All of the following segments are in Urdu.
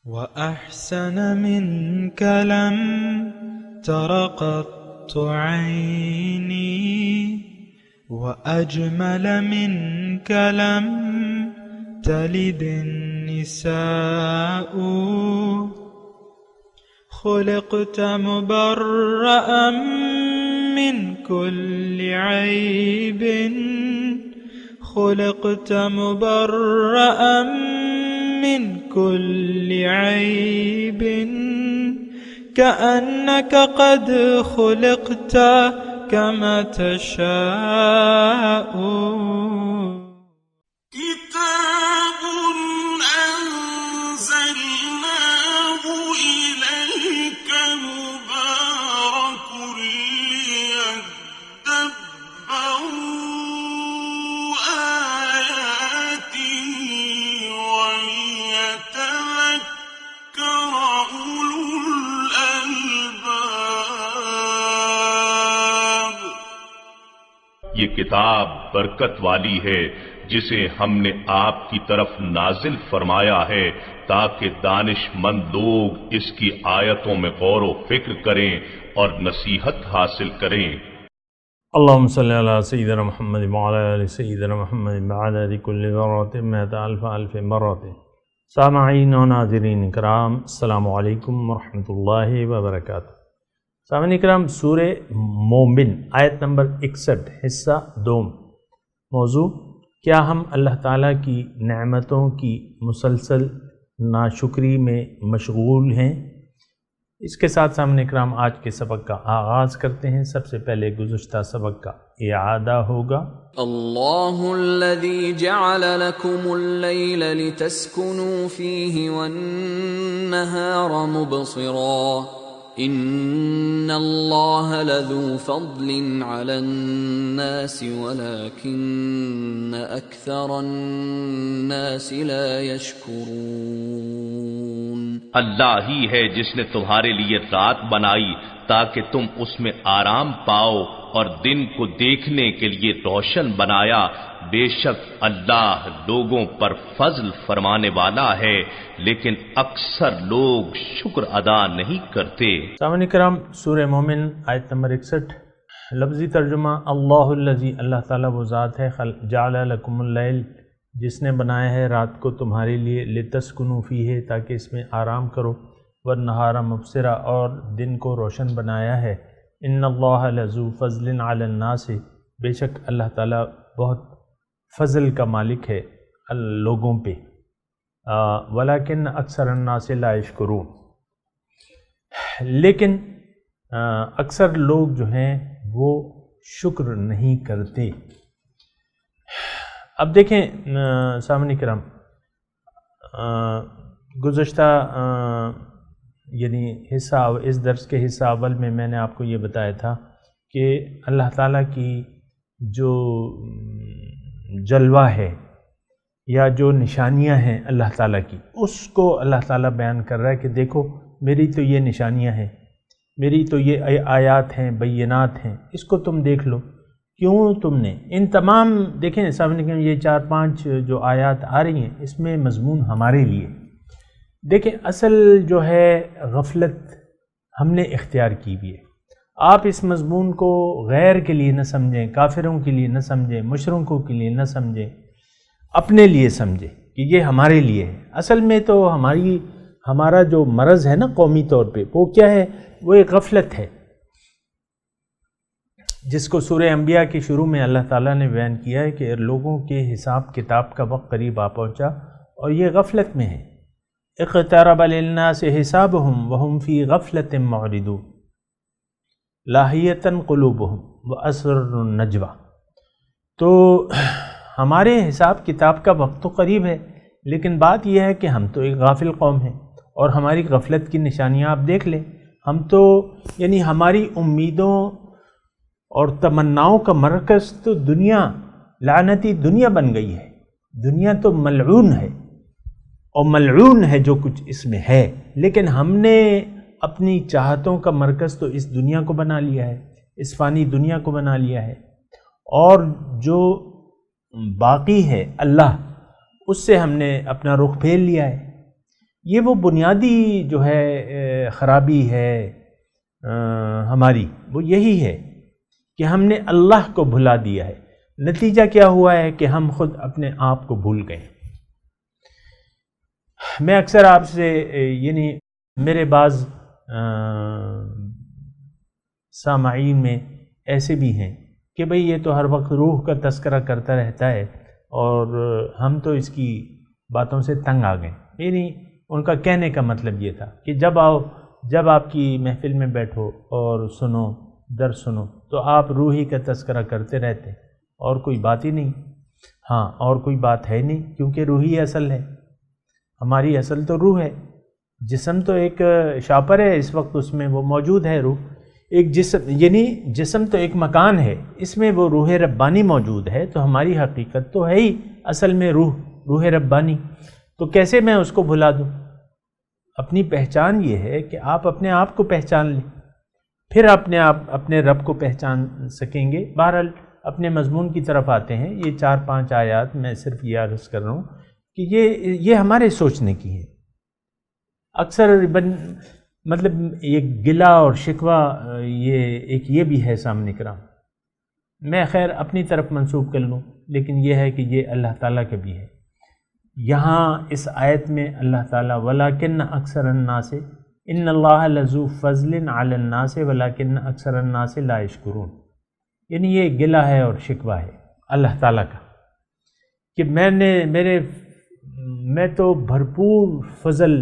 وأحسن منك لم تر قط عيني وأجمل منك لم تلد النساء خلقت مبرأ من كل عيب خلقت مبرأ من كل عيب كأنك قد خلقت كما تشاء كتاب أنزلناه إليك مبارك ليدبروا آياته وليتذكر أولو الألباب۔ یہ کتاب برکت والی ہے جسے ہم نے آپ کی طرف نازل فرمایا ہے تاکہ دانش مند لوگ اس کی آیتوں میں غور و فکر کریں اور نصیحت حاصل کریں۔ اللہم صلی علی سیدنا محمد وعلی آل سیدنا محمد بعدد کل ذرۃ مئۃ الف الف مرۃ۔ سامعین و ناظرین کرام، السلام علیکم ورحمۃ اللہ وبرکاتہ۔ سامعین کرام، سورہ مومن آیت نمبر 61 حصہ دوم۔ موضوع: کیا ہم اللہ تعالیٰ کی نعمتوں کی مسلسل ناشکری میں مشغول ہیں؟ اس کے ساتھ سامعین کرام آج کے سبق کا آغاز کرتے ہیں۔ سب سے پہلے گزشتہ سبق کا اعادہ ہوگا۔ اللہ الذی جعل لکم اللیل لتسکنوا فیہ والنہار مبصرا ان اللہ لذو فضل علی الناس ولکن اکثر الناس لا یشکرون۔ اللہ ہی ہے جس نے تمہارے لیے رات بنائی تاکہ تم اس میں آرام پاؤ اور دن کو دیکھنے کے لیے روشن بنایا۔ بے شک اللہ لوگوں پر فضل فرمانے والا ہے لیکن اکثر لوگ شکر ادا نہیں کرتے۔ سامعین کرام، سورہ مومن آیت نمبر 61۔ لفظی ترجمہ: اللہ الذی، اللہ تعالیٰ وہ ذات ہے، جعل لکم اللیل، جس نے بنایا ہے رات کو تمہارے لیے، لتسکنوا فیہ، تاکہ اس میں آرام کرو، والنہار مبصرا، اور دن کو روشن بنایا ہے۔ ان اللہ لذو فضل علی الناس، بے شک اللہ تعالیٰ بہت فضل کا مالک ہے لوگوں پہ، ولیکن اکثر الناس لا یشکرون، لیکن اکثر لوگ جو ہیں وہ شکر نہیں کرتے۔ اب دیکھیں سامعین کرام، گزشتہ یعنی حصہ، اس درس کے حصہ اول میں میں نے آپ کو یہ بتایا تھا کہ اللہ تعالیٰ کی جو جلوہ ہے یا جو نشانیاں ہیں اللہ تعالیٰ کی، اس کو اللہ تعالیٰ بیان کر رہا ہے کہ دیکھو میری تو یہ نشانیاں ہیں، میری تو یہ آیات ہیں، بینات ہیں، اس کو تم دیکھ لو۔ کیوں تم نے ان تمام، دیکھیں سامنے یہ 4-5 جو آیات آ رہی ہیں، اس میں مضمون ہمارے لیے۔ دیکھیں اصل جو ہے غفلت ہم نے اختیار کی بھی ہے۔ آپ اس مضمون کو غیر کے لیے نہ سمجھیں، کافروں کے لیے نہ سمجھیں، مشرکوں کے لیے نہ سمجھیں، اپنے لیے سمجھیں کہ یہ ہمارے لیے ہے۔ اصل میں تو ہمارا جو مرض ہے نا قومی طور پہ، وہ کیا ہے؟ وہ ایک غفلت ہے، جس کو سورہ انبیاء کی شروع میں اللہ تعالیٰ نے بیان کیا ہے کہ لوگوں کے حساب کتاب کا وقت قریب آ پہنچا اور یہ غفلت میں ہے۔ اقترب للناس حسابهم وهم فی غفلۃ معرضون لاہیۃ قلوبهم واسروا النجوى۔ تو ہمارے حساب کتاب کا وقت تو قریب ہے، لیکن بات یہ ہے کہ ہم تو ایک غافل قوم ہیں، اور ہماری غفلت کی نشانیاں آپ دیکھ لیں۔ ہم تو یعنی ہماری امیدوں اور تمناؤں کا مرکز تو دنیا، لعنتی دنیا بن گئی ہے۔ دنیا تو ملعون ہے، اور ملعون ہے جو کچھ اس میں ہے، لیکن ہم نے اپنی چاہتوں کا مرکز تو اس دنیا کو بنا لیا ہے، اس فانی دنیا کو بنا لیا ہے، اور جو باقی ہے اللہ، اس سے ہم نے اپنا رخ پھیر لیا ہے۔ یہ وہ بنیادی جو ہے خرابی ہے ہماری، وہ یہی ہے کہ ہم نے اللہ کو بھلا دیا ہے۔ نتیجہ کیا ہوا ہے کہ ہم خود اپنے آپ کو بھول گئے۔ میں اکثر آپ سے یعنی میرے بعض سامعین میں ایسے بھی ہیں کہ بھئی یہ تو ہر وقت روح کا تذکرہ کرتا رہتا ہے اور ہم تو اس کی باتوں سے تنگ آ گئے۔ یعنی ان کا کہنے کا مطلب یہ تھا کہ جب آپ کی محفل میں بیٹھو اور سنو، درس سنو، تو آپ روحی کا تذکرہ کرتے رہتے اور کوئی بات ہی نہیں۔ ہاں، اور کوئی بات ہے نہیں، کیونکہ روحی اصل ہے، ہماری اصل تو روح ہے۔ جسم تو ایک شاپر ہے، اس وقت اس میں وہ موجود ہے روح، ایک جسم، یعنی جسم تو ایک مکان ہے، اس میں وہ روح ربانی موجود ہے، تو ہماری حقیقت تو ہے ہی اصل میں روح ربانی۔ تو کیسے میں اس کو بھلا دوں؟ اپنی پہچان یہ ہے کہ آپ اپنے آپ کو پہچان لیں، پھر اپنے رب کو پہچان سکیں گے۔ بہرحال اپنے مضمون کی طرف آتے ہیں۔ یہ 4-5 آیات میں صرف یہ عرض کر رہا ہوں کہ یہ ہمارے سوچنے کی ہے۔ اکثر مطلب یہ گلہ اور شکوہ یہ بھی ہے سامنے کرام، میں خیر اپنی طرف منسوب کر لوں، لیکن یہ ہے کہ یہ اللہ تعالیٰ کا بھی ہے۔ یہاں اس آیت میں اللہ تعالیٰ وَلَكِنَّ أَكْثَرَ النَّاسِ إِنَّ اللَّهَ لَذُو فَضْلٍ عَلَى النَّاسِ وَلَكِنَّ أَكْثَرَ النَّاسِ لَا يَشْكُرُونَ، یعنی یہ گلہ ہے اور شکوہ ہے اللہ تعالیٰ کا کہ میں تو بھرپور فضل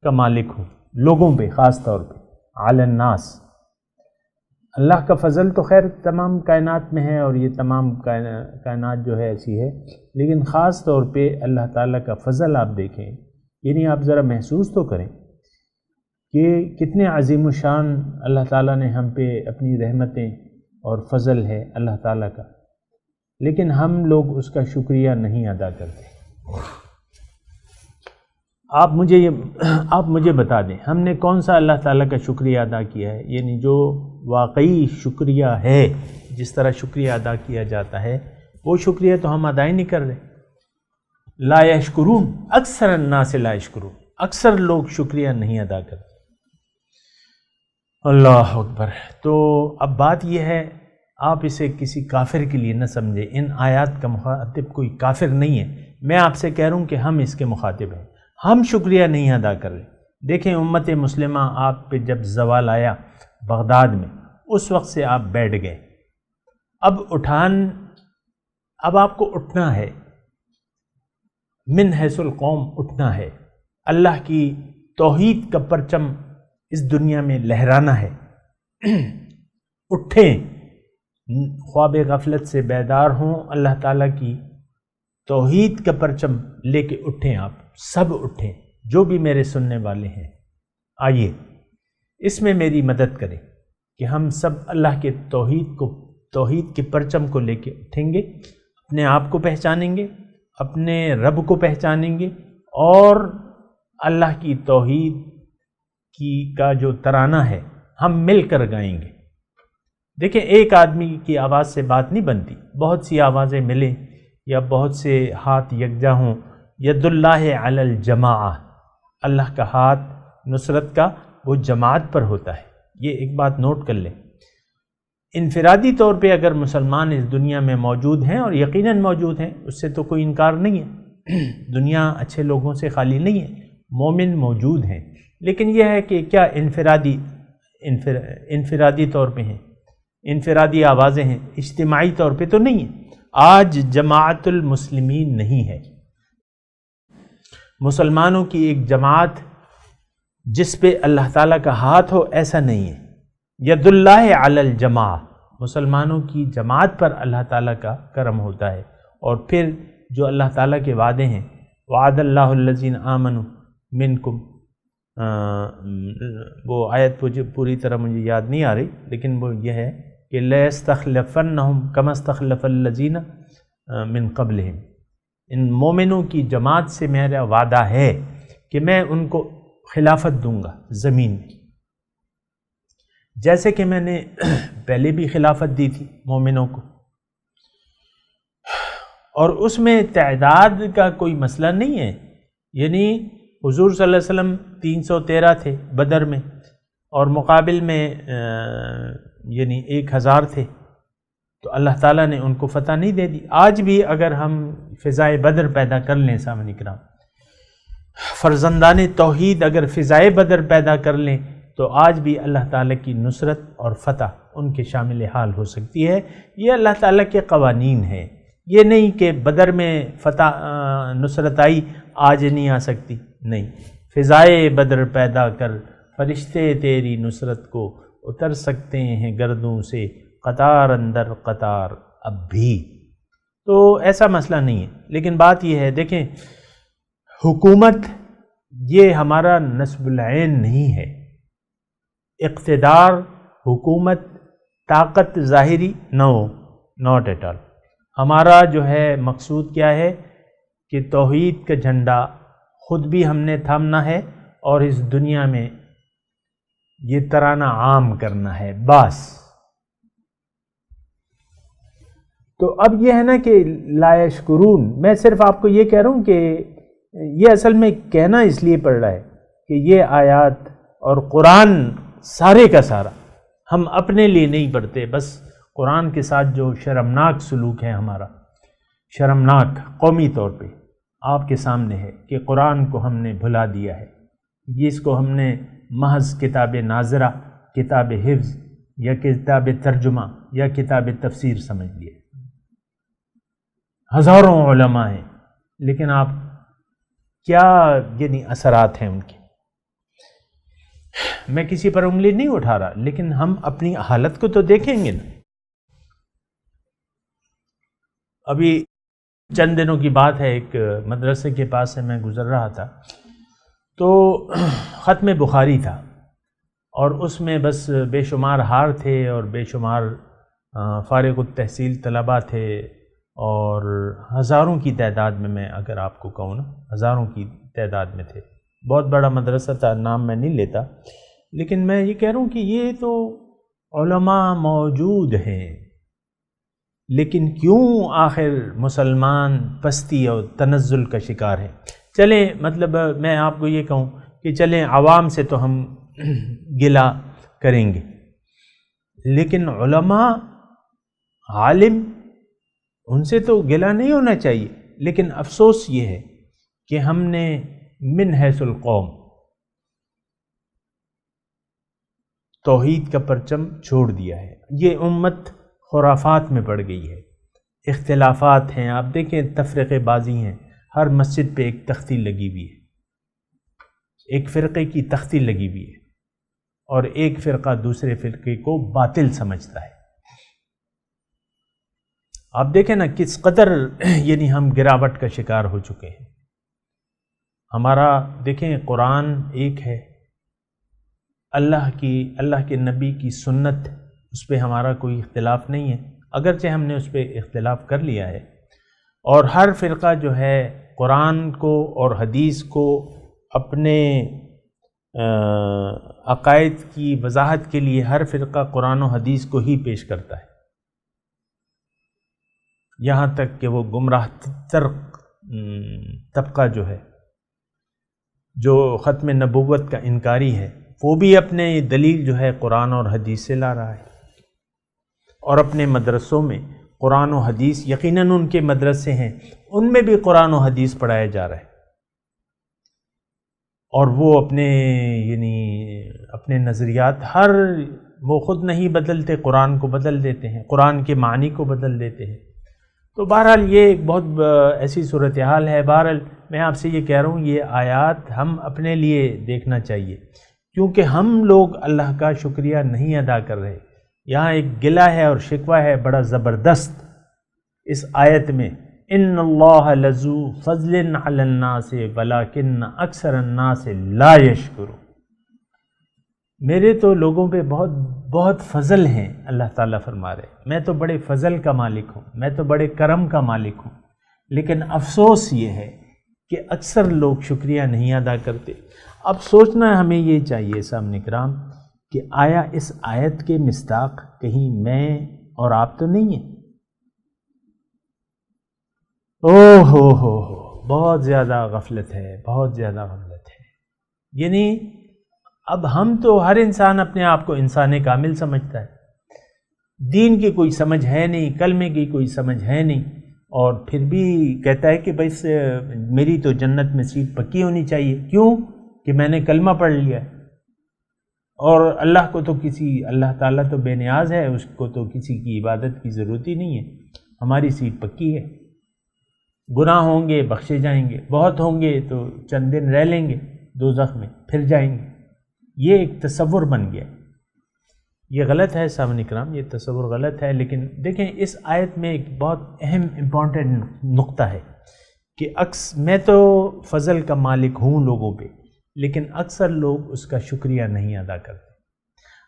کا مالک ہوں لوگوں پہ، خاص طور پہ علی الناس۔ اللہ کا فضل تو خیر تمام کائنات میں ہے اور یہ تمام کائنات جو ہے ایسی ہے، لیکن خاص طور پہ اللہ تعالیٰ کا فضل آپ دیکھیں، یعنی آپ ذرا محسوس تو کریں کہ کتنے عظیم الشان اللہ تعالیٰ نے ہم پہ اپنی رحمتیں اور فضل ہے اللہ تعالیٰ کا، لیکن ہم لوگ اس کا شکریہ نہیں ادا کرتے۔ آپ مجھے بتا دیں ہم نے کون سا اللہ تعالیٰ کا شکریہ ادا کیا ہے؟ یعنی جو واقعی شکریہ ہے، جس طرح شکریہ ادا کیا جاتا ہے، وہ شکریہ تو ہم ادا ہی نہیں کر رہے۔ لا یشکرون، اکثر الناس لا یشکرون، اکثر لوگ شکریہ نہیں ادا کرتے۔ اللہ اکبر۔ تو اب بات یہ ہے، آپ اسے کسی کافر کے لیے نہ سمجھیں، ان آیات کا مخاطب کوئی کافر نہیں ہے، میں آپ سے کہہ رہا ہوں کہ ہم اس کے مخاطب ہیں، ہم شکریہ نہیں ادا کر رہے۔ دیکھیں امت مسلمہ آپ پہ جب زوال آیا بغداد میں، اس وقت سے آپ بیٹھ گئے، اب آپ کو اٹھنا ہے، من حیث القوم اٹھنا ہے، اللہ کی توحید کا پرچم اس دنیا میں لہرانا ہے۔ اٹھیں، خواب غفلت سے بیدار ہوں، اللہ تعالیٰ کی توحید کا پرچم لے کے اٹھیں، آپ سب اٹھیں، جو بھی میرے سننے والے ہیں، آئیے اس میں میری مدد کریں کہ ہم سب اللہ کے توحید کے پرچم کو لے کے اٹھیں گے، اپنے آپ کو پہچانیں گے، اپنے رب کو پہچانیں گے، اور اللہ کی توحید کا جو ترانہ ہے ہم مل کر گائیں گے۔ دیکھیں ایک آدمی کی آواز سے بات نہیں بنتی، بہت سی آوازیں ملیں یا بہت سے ہاتھ یکجا ہوں۔ ید اللہ علی الجماعہ، اللہ کا ہاتھ نصرت کا وہ جماعت پر ہوتا ہے، یہ ایک بات نوٹ کر لیں۔ انفرادی طور پہ اگر مسلمان اس دنیا میں موجود ہیں، اور یقیناً موجود ہیں، اس سے تو کوئی انکار نہیں ہے، دنیا اچھے لوگوں سے خالی نہیں ہے، مومن موجود ہیں، لیکن یہ ہے کہ کیا انفرادی طور پہ ہیں، انفرادی آوازیں ہیں، اجتماعی طور پہ تو نہیں ہیں۔ آج جماعت المسلمین نہیں ہے، مسلمانوں کی ایک جماعت جس پہ اللہ تعالیٰ کا ہاتھ ہو، ایسا نہیں ہے۔ ید اللہ علی الجماعہ، مسلمانوں کی جماعت پر اللہ تعالیٰ کا کرم ہوتا ہے، اور پھر جو اللہ تعالیٰ کے وعدے ہیں، وعد اللہ الذین آمنوا منکم، وہ آیت پوری طرح مجھے یاد نہیں آ رہی، لیکن وہ یہ ہے کہ لَيَسْتَخْلَفَنَّهُمْ كَمَا اسْتَخْلَفَ الَّذِينَ مِن قَبْلِهِمْ، ان مومنوں کی جماعت سے میرا وعدہ ہے کہ میں ان کو خلافت دوں گا زمین میں، جیسے کہ میں نے پہلے بھی خلافت دی تھی مومنوں کو، اور اس میں تعداد کا کوئی مسئلہ نہیں ہے، یعنی حضور صلی اللہ علیہ وسلم 313 تھے بدر میں، اور مقابل میں یعنی 1000 تھے، تو اللہ تعالیٰ نے ان کو فتح نہیں دے دی۔ آج بھی اگر ہم فضائے بدر پیدا کر لیں سامعین کرام، فرزندان توحید اگر فضائے بدر پیدا کر لیں، تو آج بھی اللہ تعالیٰ کی نصرت اور فتح ان کے شامل حال ہو سکتی ہے۔ یہ اللہ تعالیٰ کے قوانین ہیں، یہ نہیں کہ بدر میں فتح نصرت آئی آج نہیں آ سکتی، نہیں، فضائے بدر پیدا کر فرشتے تیری نصرت کو اتر سکتے ہیں گردوں سے قطار اندر قطار اب بھی۔ تو ایسا مسئلہ نہیں ہے، لیکن بات یہ ہے، دیکھیں حکومت یہ ہمارا نسب العین نہیں ہے، اقتدار، حکومت، طاقت ظاہری ناٹ ایٹ آل۔ ہمارا جو ہے مقصود کیا ہے کہ توحید کا جھنڈا خود بھی ہم نے تھامنا ہے اور اس دنیا میں یہ ترانہ عام کرنا ہے بس۔ تو اب یہ ہے نا کہ لا یشکرون، میں صرف آپ کو یہ کہہ رہا ہوں کہ یہ اصل میں کہنا اس لیے پڑ رہا ہے کہ یہ آیات اور قرآن سارے کا سارا ہم اپنے لیے نہیں پڑھتے، بس قرآن کے ساتھ جو شرمناک سلوک ہے ہمارا، شرمناک قومی طور پہ آپ کے سامنے ہے کہ قرآن کو ہم نے بھلا دیا ہے، اس کو ہم نے محض کتاب ناظرہ، کتاب حفظ یا کتاب ترجمہ یا کتاب تفسیر سمجھ لیا۔ ہزاروں علماء ہیں، لیکن آپ کیا یعنی اثرات ہیں ان کے؟ میں کسی پر انگلی نہیں اٹھا رہا، لیکن ہم اپنی حالت کو تو دیکھیں گے نا۔ ابھی چند دنوں کی بات ہے، ایک مدرسے کے پاس سے میں گزر رہا تھا، تو ختم بخاری تھا، اور اس میں بس بے شمار ہار تھے اور بے شمار فارغ التحصیل طلباء تھے، اور ہزاروں کی تعداد میں اگر آپ کو کہوں نا، ہزاروں کی تعداد میں تھے، بہت بڑا مدرسہ تھا، نام میں نہیں لیتا، لیکن میں یہ کہہ رہا ہوں کہ یہ تو علماء موجود ہیں، لیکن کیوں آخر مسلمان پستی اور تنزل کا شکار ہیں؟ چلیں، مطلب میں آپ کو یہ کہوں کہ چلیں عوام سے تو ہم گلہ کریں گے، لیکن علماء، عالم، ان سے تو گلہ نہیں ہونا چاہیے۔ لیکن افسوس یہ ہے کہ ہم نے من حیث القوم توحید کا پرچم چھوڑ دیا ہے، یہ امت خرافات میں پڑ گئی ہے، اختلافات ہیں، آپ دیکھیں تفرقے بازی ہیں، ہر مسجد پہ ایک تختی لگی ہوئی ہے، ایک فرقے کی تختی لگی ہوئی ہے، اور ایک فرقہ دوسرے فرقے کو باطل سمجھتا ہے۔ آپ دیکھیں نا کس قدر یعنی ہم گراوٹ کا شکار ہو چکے ہیں۔ ہمارا دیکھیں قرآن ایک ہے، اللہ کے نبی کی سنت، اس پہ ہمارا کوئی اختلاف نہیں ہے، اگرچہ ہم نے اس پہ اختلاف کر لیا ہے، اور ہر فرقہ جو ہے قرآن کو اور حدیث کو اپنے عقائد کی وضاحت کے لیے ہر فرقہ قرآن و حدیث کو ہی پیش کرتا ہے، یہاں تک کہ وہ گمراہ تر طبقہ جو ہے، جو ختم نبوت کا انکاری ہے، وہ بھی اپنے دلیل جو ہے قرآن اور حدیث سے لا رہا ہے، اور اپنے مدرسوں میں قرآن و حدیث، یقیناً ان کے مدرسے ہیں، ان میں بھی قرآن و حدیث پڑھایا جا رہا ہے، اور وہ اپنے نظریات وہ خود نہیں بدلتے، قرآن کو بدل دیتے ہیں، قرآن کے معنی کو بدل دیتے ہیں۔ تو بہرحال یہ ایک بہت ایسی صورتحال ہے۔ بہرحال میں آپ سے یہ کہہ رہا ہوں، یہ آیات ہم اپنے لیے دیکھنا چاہیے، کیونکہ ہم لوگ اللہ کا شکریہ نہیں ادا کر رہے۔ یہاں ایک گلہ ہے اور شکوہ ہے بڑا زبردست اس آیت میں، ان اللہ لذو فضل علی الناس ولکن اکثر الناس لا یشکرون۔ میرے تو لوگوں پہ بہت بہت فضل ہیں، اللہ تعالیٰ فرما رہے، میں تو بڑے فضل کا مالک ہوں، میں تو بڑے کرم کا مالک ہوں، لیکن افسوس یہ ہے کہ اکثر لوگ شکریہ نہیں ادا کرتے۔ اب سوچنا ہمیں یہ چاہیے سامنے کرام کہ آیا اس آیت کے مصداق کہیں میں اور آپ تو نہیں ہیں؟ بہت زیادہ غفلت ہے، بہت زیادہ غفلت ہے۔ یعنی اب ہم تو ہر انسان اپنے آپ کو انسان کامل سمجھتا ہے، دین کی کوئی سمجھ ہے نہیں، کلمے کی کوئی سمجھ ہے نہیں، اور پھر بھی کہتا ہے کہ بس میری تو جنت میں سیٹ پکی ہونی چاہیے، کیوں کہ میں نے کلمہ پڑھ لیا ہے، اور اللہ کو تو اللہ تعالیٰ تو بے نیاز ہے، اس کو تو کسی کی عبادت کی ضرورت ہی نہیں ہے، ہماری سیٹ پکی ہے، گناہ ہوں گے بخشے جائیں گے، بہت ہوں گے تو چند دن رہ لیں گے دوزخ میں پھر جائیں گے۔ یہ ایک تصور بن گیا، یہ غلط ہے سامعین کرام، یہ تصور غلط ہے۔ لیکن دیکھیں اس آیت میں ایک بہت اہم امپورٹنٹ نقطہ ہے کہ میں تو فضل کا مالک ہوں لوگوں پہ، لیکن اکثر لوگ اس کا شکریہ نہیں ادا کرتے۔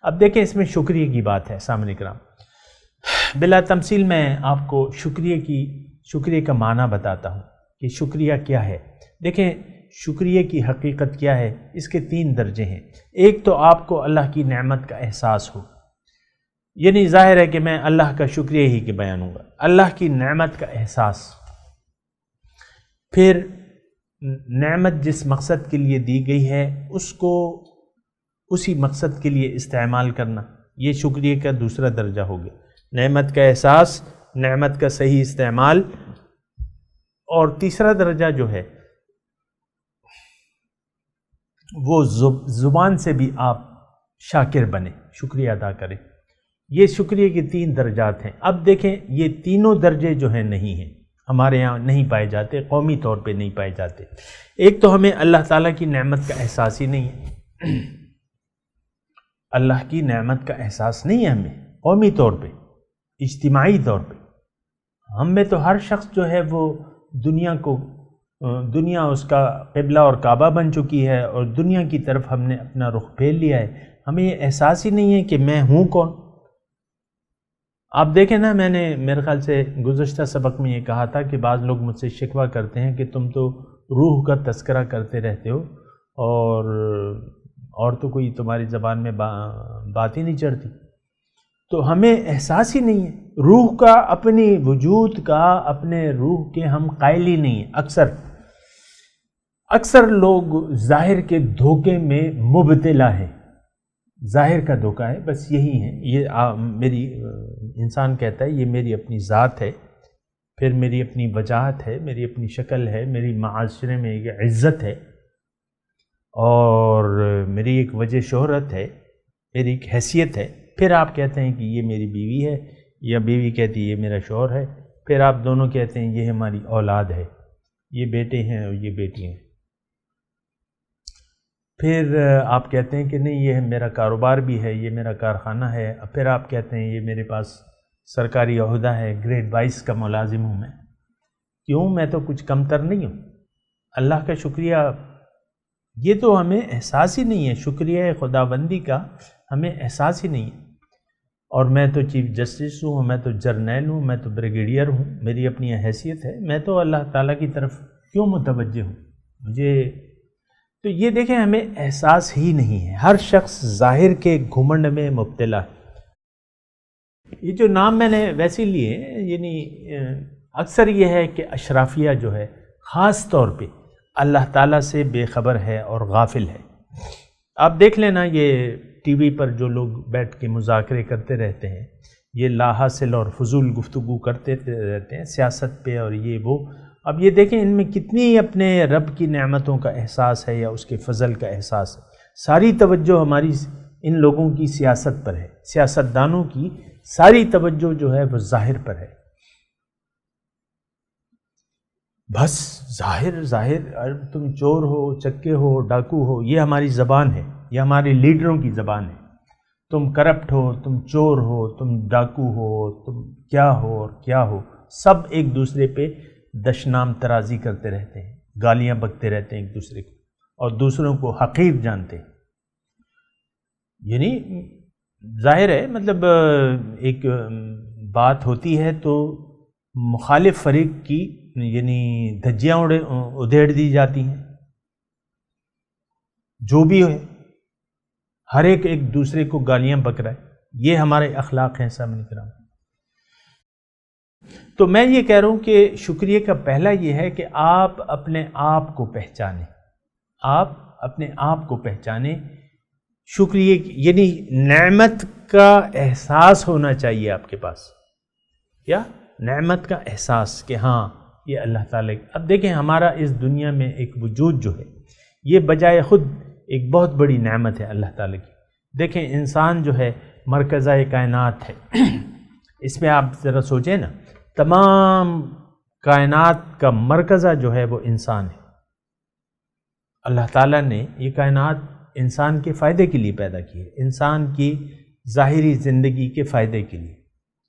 اب دیکھیں اس میں شکریہ کی بات ہے سامعین کرام، بلا تمثیل میں آپ کو شکریہ کا معنی بتاتا ہوں کہ شکریہ کیا ہے۔ دیکھیں شکریہ کی حقیقت کیا ہے، اس کے 3 درجے ہیں۔ ایک تو آپ کو اللہ کی نعمت کا احساس ہو، یعنی ظاہر ہے کہ میں اللہ کا شکریہ ہی کہ بیانوں گا، اللہ کی نعمت کا احساس، پھر نعمت جس مقصد کے لیے دی گئی ہے اس کو اسی مقصد کے لیے استعمال کرنا، یہ شکریہ کا دوسرا درجہ ہو گیا۔ نعمت کا احساس، نعمت کا صحیح استعمال، اور تیسرا درجہ جو ہے وہ زبان سے بھی آپ شاکر بنیں، شکریہ ادا کریں۔ یہ شکریہ کے 3 درجات ہیں۔ اب دیکھیں یہ تینوں درجے جو ہیں نہیں ہیں، ہمارے یہاں نہیں پائے جاتے، قومی طور پہ نہیں پائے جاتے۔ ایک تو ہمیں اللہ تعالیٰ کی نعمت کا احساس ہی نہیں ہے، اللہ کی نعمت کا احساس نہیں ہے ہمیں قومی طور پہ، اجتماعی طور پہ۔ ہم میں تو ہر شخص جو ہے وہ دنیا اس کا قبلہ اور کعبہ بن چکی ہے، اور دنیا کی طرف ہم نے اپنا رخ پھیر لیا ہے، ہمیں یہ احساس ہی نہیں ہے کہ میں ہوں کون۔ آپ دیکھیں نا، میں نے میرے خیال سے گزشتہ سبق میں یہ کہا تھا کہ بعض لوگ مجھ سے شکوہ کرتے ہیں کہ تم تو روح کا تذکرہ کرتے رہتے ہو اور تو کوئی تمہاری زبان میں بات ہی نہیں چڑھتی۔ تو ہمیں احساس ہی نہیں ہے روح کا، اپنی وجود کا، اپنے روح کے ہم قائل ہی نہیں ہیں۔ اکثر لوگ ظاہر کے دھوکے میں مبتلا ہیں، ظاہر کا دھوکہ ہے، بس یہی ہے۔ یہ میری انسان کہتا ہے یہ میری اپنی ذات ہے، پھر میری اپنی وجاہت ہے، میری اپنی شکل ہے، میری معاشرے میں ایک عزت ہے، اور میری ایک وجہ شہرت ہے، میری ایک حیثیت ہے۔ پھر آپ کہتے ہیں کہ یہ میری بیوی ہے، یا بیوی کہتی ہے یہ میرا شوہر ہے، پھر آپ دونوں کہتے ہیں یہ ہماری اولاد ہے، یہ بیٹے ہیں اور یہ بیٹی ہیں۔ پھر آپ کہتے ہیں کہ نہیں یہ میرا کاروبار بھی ہے، یہ میرا کارخانہ ہے، پھر آپ کہتے ہیں یہ میرے پاس سرکاری عہدہ ہے، گریڈ 22 کا ملازم ہوں میں۔ کیوں؟ میں تو کچھ کم تر نہیں ہوں۔ اللہ کا شکریہ یہ تو ہمیں احساس ہی نہیں ہے، شکریہ خداوندی کا ہمیں احساس ہی نہیں ہے۔ اور میں تو چیف جسٹس ہوں، میں تو جرنیل ہوں، میں تو بریگیڈیئر ہوں، میری اپنی حیثیت ہے، میں تو اللہ تعالیٰ کی طرف کیوں متوجہ ہوں؟ تو یہ دیکھیں ہمیں احساس ہی نہیں ہے۔ ہر شخص ظاہر کے گھمنڈ میں مبتلا ہے۔ یہ جو نام میں نے ویسے لیے، یعنی اکثر یہ ہے کہ اشرافیہ جو ہے خاص طور پہ اللہ تعالیٰ سے بے خبر ہے اور غافل ہے۔ آپ دیکھ لینا یہ ٹی وی پر جو لوگ بیٹھ کے مذاکرے کرتے رہتے ہیں، یہ لا حاصل اور فضول گفتگو کرتے رہتے ہیں سیاست پہ اور یہ وہ۔ اب یہ دیکھیں ان میں کتنی اپنے رب کی نعمتوں کا احساس ہے یا اس کے فضل کا احساس ہے۔ ساری توجہ ہماری ان لوگوں کی سیاست پر ہے، سیاستدانوں کی ساری توجہ جو ہے وہ ظاہر پر ہے۔ بس ظاہر تم چور ہو، چکے ہو، ڈاکو ہو، یہ ہماری زبان ہے، یہ ہمارے لیڈروں کی زبان ہے۔ تم کرپٹ ہو، تم چور ہو، تم ڈاکو ہو، تم کیا ہو اور کیا ہو، سب ایک دوسرے پہ دشنام ترازی کرتے رہتے ہیں، گالیاں بکتے رہتے ہیں ایک دوسرے کو، اور دوسروں کو حقیر جانتے ہیں۔ یعنی ظاہر ہے، مطلب ایک بات ہوتی ہے تو مخالف فریق کی یعنی دھجیاں ادھیڑ دی جاتی ہیں، جو بھی ہے ہر ایک دوسرے کو گالیاں بک رہا ہے۔ یہ ہمارے اخلاق ہیں سامعین کرام۔ تو میں یہ کہہ رہا ہوں کہ شکریہ کا پہلا یہ ہے کہ آپ اپنے آپ کو پہچانیں، آپ اپنے آپ کو پہچانے، شکریہ یعنی نعمت کا احساس ہونا چاہیے آپ کے پاس، کیا نعمت کا احساس کہ ہاں یہ اللہ تعالیٰ۔ اب دیکھیں ہمارا اس دنیا میں ایک وجود جو ہے یہ بجائے خود ایک بہت بڑی نعمت ہے اللہ تعالیٰ کی۔ دیکھیں انسان جو ہے مرکزہ کائنات ہے، اس میں آپ ذرا سوچیں نا، تمام کائنات کا مرکزہ جو ہے وہ انسان ہے۔ اللہ تعالیٰ نے یہ کائنات انسان کے فائدے کے لیے پیدا کی ہے، انسان کی ظاہری زندگی کے فائدے کے لیے۔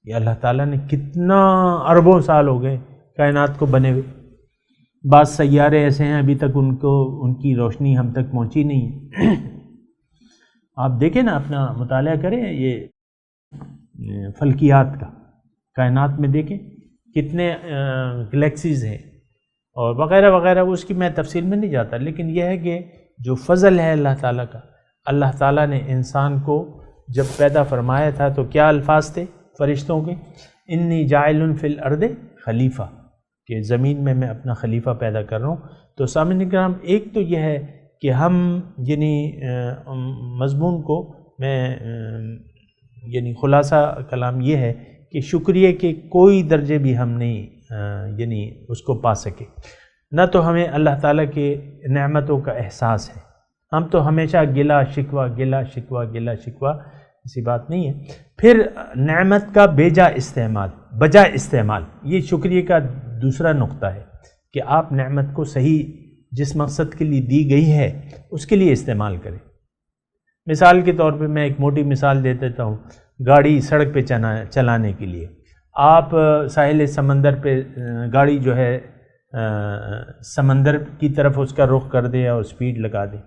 یہ اللہ تعالیٰ نے کتنا اربوں سال ہو گئے کائنات کو بنے ہوئے، بعض سیارے ایسے ہیں ابھی تک ان کی روشنی ہم تک پہنچی نہیں ہے۔ آپ دیکھیں نا، اپنا مطالعہ کریں یہ فلکیات کا، کائنات میں دیکھیں کتنے گلیکسیز ہیں اور وغیرہ وغیرہ، اس کی میں تفصیل میں نہیں جاتا، لیکن یہ ہے کہ جو فضل ہے اللہ تعالیٰ کا، اللہ تعالیٰ نے انسان کو جب پیدا فرمایا تھا تو کیا الفاظ تھے فرشتوں کے؟ انی جاعل فی الارض خلیفہ، کہ زمین میں اپنا خلیفہ پیدا کر رہا ہوں۔ تو سامعین کرام، ایک تو یہ ہے کہ ہم یعنی مضمون کو میں یعنی خلاصہ کلام یہ ہے کہ شکریہ کے کوئی درجے بھی ہم نہیں یعنی اس کو پا سکے، نہ تو ہمیں اللہ تعالیٰ کے نعمتوں کا احساس ہے، ہم تو ہمیشہ گلا شکوہ گلا شکوہ گلا شکوہ، ایسی بات نہیں ہے۔ پھر نعمت کا بجا استعمال، یہ شکریہ کا دوسرا نقطہ ہے کہ آپ نعمت کو صحیح جس مقصد کے لیے دی گئی ہے اس کے لیے استعمال کریں۔ مثال کے طور پہ میں ایک موٹی مثال دے دیتا ہوں، گاڑی سڑک پہ چلانے کے لیے آپ ساحل سمندر پہ گاڑی جو ہے سمندر کی طرف اس کا رخ کر دیں اور سپیڈ لگا دیں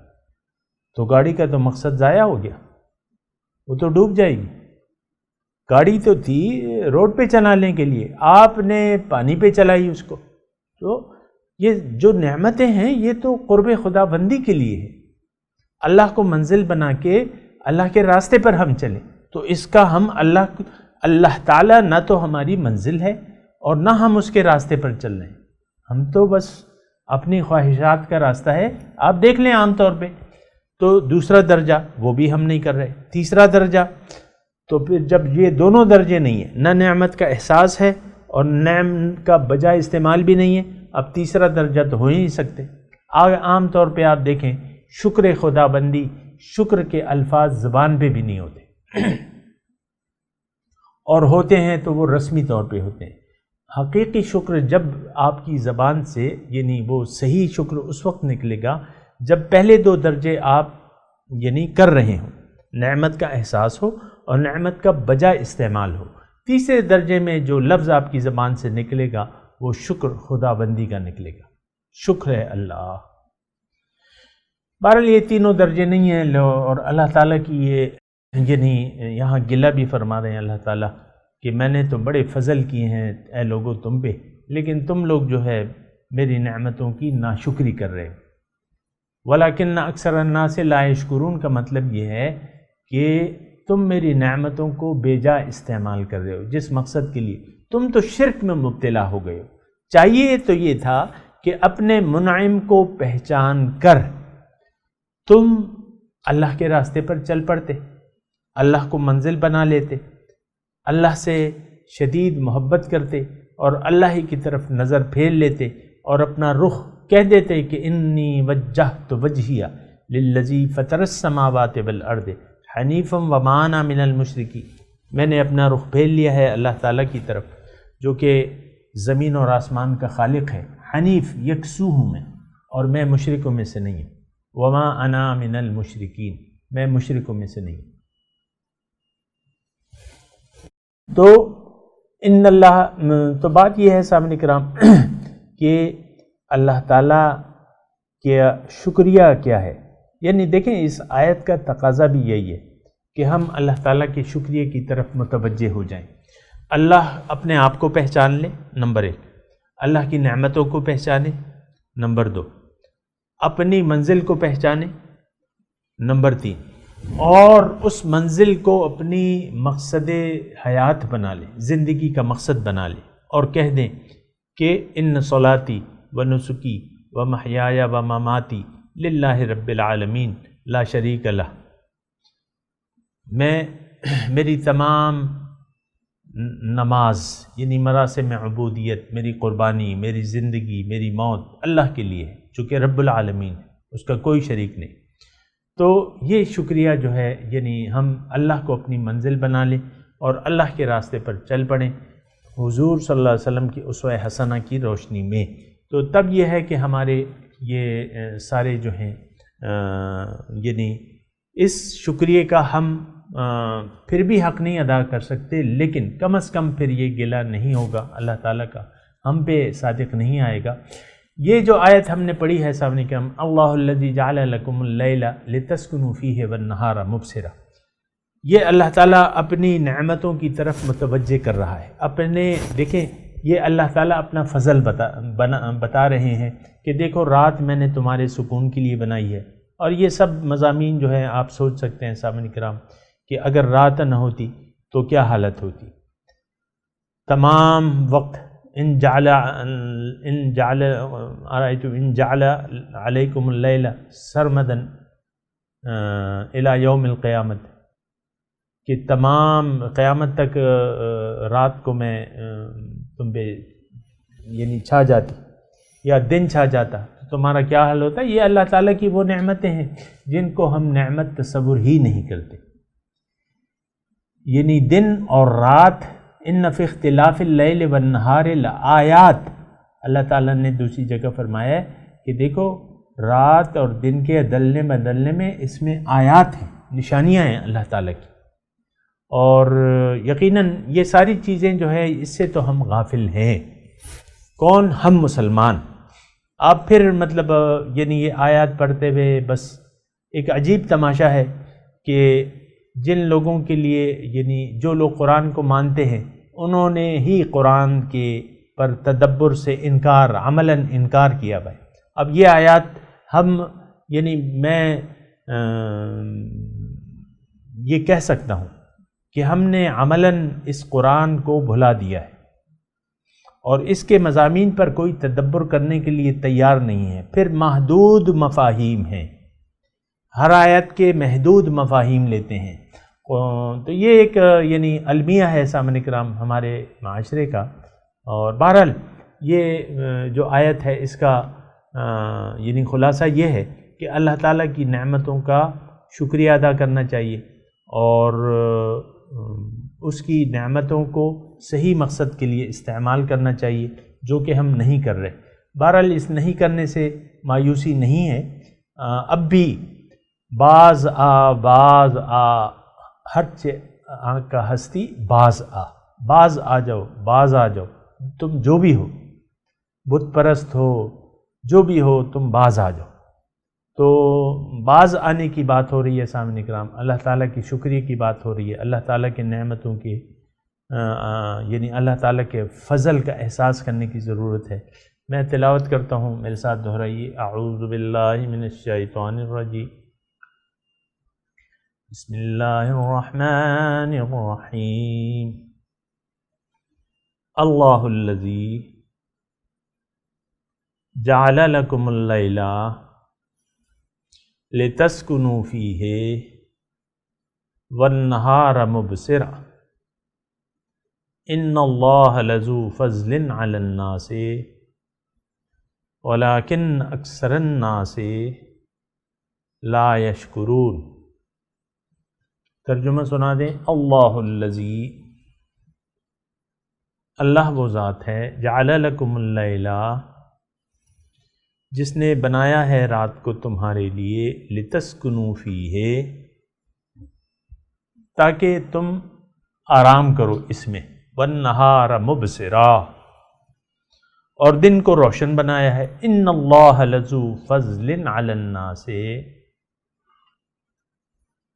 تو گاڑی کا تو مقصد ضائع ہو گیا، وہ تو ڈوب جائے گی۔ گاڑی تو تھی روڈ پہ چلانے کے لیے، آپ نے پانی پہ چلائی اس کو۔ تو یہ جو نعمتیں ہیں یہ تو قرب خدا بندی کے لیے ہے، اللہ کو منزل بنا کے اللہ کے راستے پر ہم چلیں، تو اس کا ہم اللہ تعالیٰ نہ تو ہماری منزل ہے اور نہ ہم اس کے راستے پر چل رہے ہیں، ہم تو بس اپنی خواہشات کا راستہ ہے۔ آپ دیکھ لیں عام طور پہ تو دوسرا درجہ وہ بھی ہم نہیں کر رہے، تیسرا درجہ، تو پھر جب یہ دونوں درجے نہیں ہیں، نہ نعمت کا احساس ہے اور نعمت کا بجا استعمال بھی نہیں ہے، اب تیسرا درجہ تو ہو ہی نہیں سکتے۔ عام طور پہ آپ دیکھیں شکر خدا بندی، شکر کے الفاظ زبان پہ بھی نہیں ہوتے، اور ہوتے ہیں تو وہ رسمی طور پہ ہوتے ہیں۔ حقیقی شکر جب آپ کی زبان سے یعنی وہ صحیح شکر اس وقت نکلے گا جب پہلے دو درجے آپ یعنی کر رہے ہوں، نعمت کا احساس ہو اور نعمت کا بجا استعمال ہو۔ تیسرے درجے میں جو لفظ آپ کی زبان سے نکلے گا وہ شکر خدا بندی کا نکلے گا، شکر ہے اللہ۔ بہرحال یہ تینوں درجے نہیں ہیں، اور اللہ تعالیٰ کی یہ یعنی یہاں گلہ بھی فرما رہے ہیں اللہ تعالیٰ کہ میں نے تو بڑے فضل کیے ہیں اے لوگو تم پہ، لیکن تم لوگ جو ہے میری نعمتوں کی ناشکری کر رہے ہو۔ وَلَكِنَّ أَكْثَرَ النَّاسِ لَا يَشْكُرُونَ کا مطلب یہ ہے کہ تم میری نعمتوں کو بے جا استعمال کر رہے ہو، جس مقصد کے لیے تم تو شرک میں مبتلا ہو گئے ہو۔ چاہیے تو یہ تھا کہ اپنے منعم کو پہچان کر تم اللہ کے راستے پر چل پڑتے، اللہ کو منزل بنا لیتے، اللہ سے شدید محبت کرتے اور اللہ ہی کی طرف نظر پھیر لیتے اور اپنا رخ کہہ دیتے کہ انی وجہت وجہی للذی فطر السماوات والارض حنیفا وما انا من المشرکین، میں نے اپنا رخ پھیر لیا ہے اللہ تعالیٰ کی طرف جو کہ زمین اور آسمان کا خالق ہے، حنیف یکسو ہوں میں، اور میں مشرکوں میں سے نہیں ہوں، وما انا من المشرکین، میں مشرکوں میں سے نہیں ہوں۔ تو ان اللہ، تو بات یہ ہے سامنے کرام کہ اللہ تعالیٰ کا شکریہ کیا ہے، یعنی دیکھیں اس آیت کا تقاضا بھی یہی ہے کہ ہم اللہ تعالیٰ کے شکریہ کی طرف متوجہ ہو جائیں۔ اللہ اپنے آپ کو پہچان لیں، نمبر 1، اللہ کی نعمتوں کو پہچانیں، نمبر 2، اپنی منزل کو پہچانیں، نمبر 3، اور اس منزل کو اپنی مقصد حیات بنا لیں، زندگی کا مقصد بنا لیں، اور کہہ دیں کہ ان صلاتی و نسکی و محیایا و مماتی للہ رب العالمین لا شریک لہ، میری تمام نماز یعنی مراسم عبودیت، میری قربانی، میری زندگی، میری موت اللہ کے لیے ہے، چونکہ رب العالمین اس کا کوئی شریک نہیں۔ تو یہ شکریہ جو ہے یعنی ہم اللہ کو اپنی منزل بنا لیں اور اللہ کے راستے پر چل پڑیں حضور صلی اللہ علیہ وسلم کی اسوہ حسنہ کی روشنی میں، تو تب یہ ہے کہ ہمارے یہ سارے جو ہیں یعنی اس شکریہ کا ہم پھر بھی حق نہیں ادا کر سکتے، لیکن کم از کم پھر یہ گلہ نہیں ہوگا اللہ تعالیٰ کا، ہم پہ صادق نہیں آئے گا۔ یہ جو آیت ہم نے پڑھی ہے سامنے کہ اللہ الذی جعل لکم اللیل لتسکنوا فیہ والنہار مبصرا، یہ اللہ تعالیٰ اپنی نعمتوں کی طرف متوجہ کر رہا ہے۔ دیکھیں یہ اللہ تعالیٰ اپنا فضل بتا رہے ہیں کہ دیکھو رات میں نے تمہارے سکون کے لیے بنائی ہے، اور یہ سب مضامین جو ہے آپ سوچ سکتے ہیں سامعین کرام کہ اگر رات نہ ہوتی تو کیا حالت ہوتی۔ تمام وقت ان جعل علیکم اللیل سرمدا الی یوم القیامت، کہ تمام قیامت تک رات کو میں تم پہ یعنی چھا جاتی یا دن چھا جاتا تو تمہارا کیا حال ہوتا ہے۔ یہ اللہ تعالیٰ کی وہ نعمتیں ہیں جن کو ہم نعمت تصور ہی نہیں کرتے، یعنی دن اور رات، ان فی اختلاف اللیل والنہار لآیات، اللہ تعالیٰ نے دوسری جگہ فرمایا ہے کہ دیکھو رات اور دن کے بدلنے بدلنے میں اس میں آیات ہیں، نشانیاں ہیں اللہ تعالیٰ کی، اور یقیناً یہ ساری چیزیں جو ہے اس سے تو ہم غافل ہیں، کون ہم مسلمان۔ آپ پھر مطلب یعنی یہ آیات پڑھتے ہوئے بس ایک عجیب تماشا ہے کہ جن لوگوں کے لیے یعنی جو لوگ قرآن کو مانتے ہیں انہوں نے ہی قرآن کے پر تدبر سے انکار، عملاً انکار کیا بھائی۔ اب یہ آیات ہم یعنی میں یہ کہہ سکتا ہوں کہ ہم نے عملاً اس قرآن کو بھلا دیا ہے اور اس کے مضامین پر کوئی تدبر کرنے کے لیے تیار نہیں ہے، پھر محدود مفاہیم ہیں، ہر آیت کے محدود مفاہیم لیتے ہیں، تو یہ ایک یعنی المیہ ہے سامعین کرام ہمارے معاشرے کا۔ اور بہرحال یہ جو آیت ہے اس کا یعنی خلاصہ یہ ہے کہ اللہ تعالیٰ کی نعمتوں کا شکریہ ادا کرنا چاہیے اور اس کی نعمتوں کو صحیح مقصد کے لیے استعمال کرنا چاہیے، جو کہ ہم نہیں کر رہے۔ بہرحال اس نہیں کرنے سے مایوسی نہیں ہے، اب بھی باز آ ہر کا ہستی باز آ جاؤ، تم جو بھی ہو، بت پرست ہو، جو بھی ہو، تم باز آ جاؤ۔ تو باز آنے کی بات ہو رہی ہے سامعین کرام، اللہ تعالیٰ کی شکریہ کی بات ہو رہی ہے، اللہ تعالیٰ کے نعمتوں کی یعنی اللہ تعالیٰ کے فضل کا احساس کرنے کی ضرورت ہے۔ میں تلاوت کرتا ہوں، میرے ساتھ دہرائیے، اعوذ باللہ من الشیطان الرجیم، بسم اللہ الرحمن الرحیم، اللہ الذی جعل لکم اللیل لتسکنوا فیہ والنہار مبصرا ان اللہ لذو فضل علی الناس ولکن اکثر الناس لا یشکرون۔ ترجمہ سنا دیں، اللہ الذی، اللہ وہ ذات ہے، جعل لکم اللیل، جس نے بنایا ہے رات کو تمہارے لیے، لتسکنوا فیہ، تاکہ تم آرام کرو اس میں، والنہار مبصرا، اور دن کو روشن بنایا ہے، ان اللہ لذو فضل علی الناس،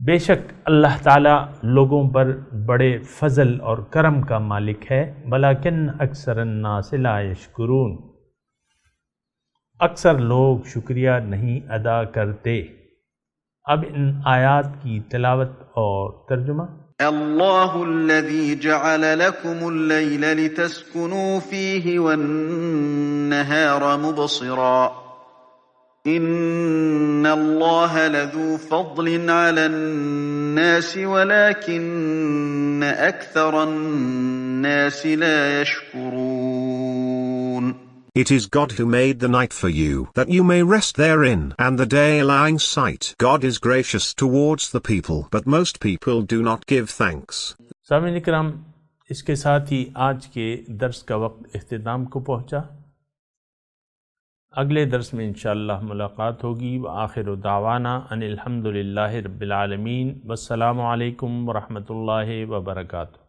بے شک اللہ تعالیٰ لوگوں پر بڑے فضل اور کرم کا مالک ہے، ولیکن اکثر الناس لا یشکرون، اکثر لوگ شکریہ نہیں ادا کرتے۔ اب ان آیات کی تلاوت اور ترجمہ۔ اللہ الذی جعل لکم اللیل لتسکنوا فیہ والنہار مبصرا إن الله لذو فضل على الناس ولكن أكثر الناس لا يشكرون. It is God who made the night for you, that you may rest therein, and the day lying sight. God is gracious towards the people, but most people do not give thanks. سامعین کرام، اس کے ساتھ ہی آج کے درس کا وقت اختتام کو پہنچا۔ اگلے درس میں انشاءاللہ ملاقات ہوگی۔ وآخر دعوانا ان الحمدللہ رب العالمین، والسلام علیکم ورحمۃ اللہ وبرکاتہ۔